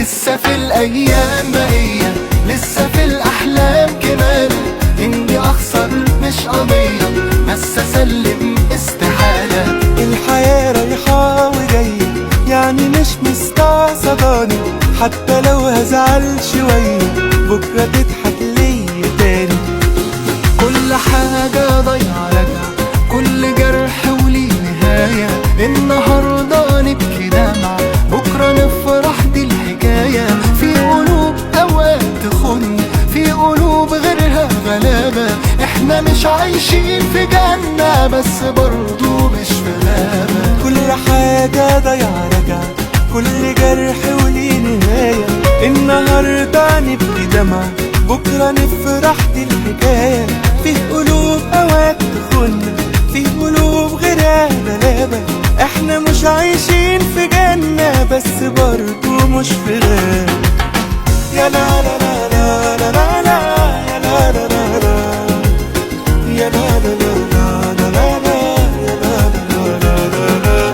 لسه في الايام بقية، لسه في الاحلام كمان. اني اخسر مش قضية، بس اسلم استحالة. الحياة رايحة وجاية، يعني مش مستعصباني. حتى لو هزعل شوية بكرة تضحك ليا تاني. كل حاجة ضايعة راجعة، كل جرح وليه نهاية. النهاردة نبكي دمعة، بكرة نفرح، دي الحكاية. في قلوب أوقات تخن، في قلوب غيرها غلابة. احنا مش عايشين في جنة، بس برضو مش في غابة. كل حاجة ضايعة راجعة، كل جرح وليه نهاية. النهاردة نبكي دمعة، بكرة نفرح، دي الحكاية. في قلوب أوقات تخن، في قلوب غيرها غلابة. احنا مش عايشين في جنة، بس برضو مش في غابة. يا لا لا لا لا لا لا لا، يا لا لا لا لا، يا لا لا لا لا لا لا، يا لا لا لا لا لا،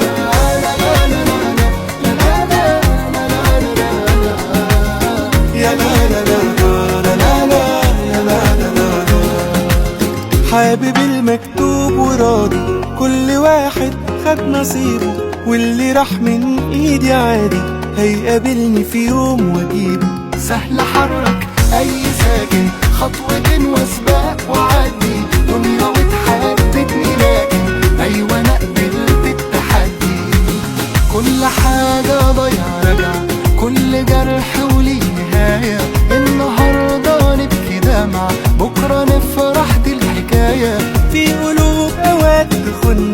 يا لا لا لا لا لا، يا لا لا لا. حابب المكتوب وراضي، كل واحد خد نصيبه. واللي راح من ايدي عادي، هيقابلني في يوم واجيبه. سهل حرك اي ساكن، خطوة وسباق وعدي. دنيا وتحددني، لكن ايوه انا قبلت التحدي. كل حاجة ضايعة راجعة، كل جرح وليه نهاية. النهاردة نبكي دمعة، بكرة نفرح، دي الحكاية. في قلوب اوقات تخن،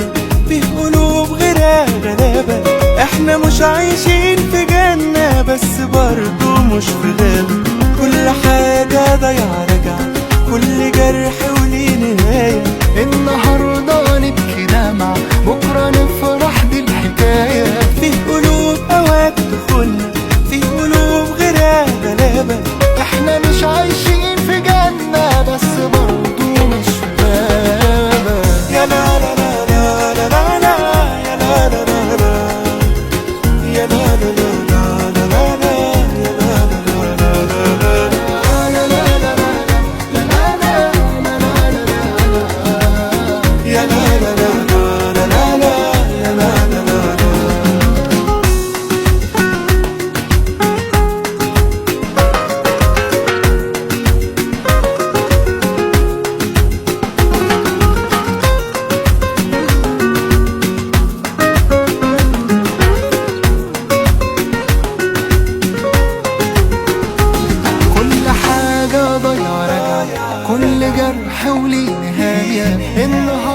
في قلوب غيرها غلابة. احنا مش عايشين في جنة، بس برضو مش في غابة. كل حاجة ضايعة راجعة، كل جرح وليه نهاية. النهاردة نبكي دمعة، بكرة نفرح، دي الحكاية. في قلوب اوقات تخن، في قلوب غيرها غلابة. احنا مش عايشين في جنة، بس برضو مش في غابة. يا لا لا لا لا لا لا لا، يا لا لا لا لا، يا لا لا لا لا لا لا، يا لا لا لا لا لا. يا لا لا لا لا لا لا، يا لا لا لا لا. كل حاجة ضايعة راجعة، كل جرح وليه نهاية. النهاردة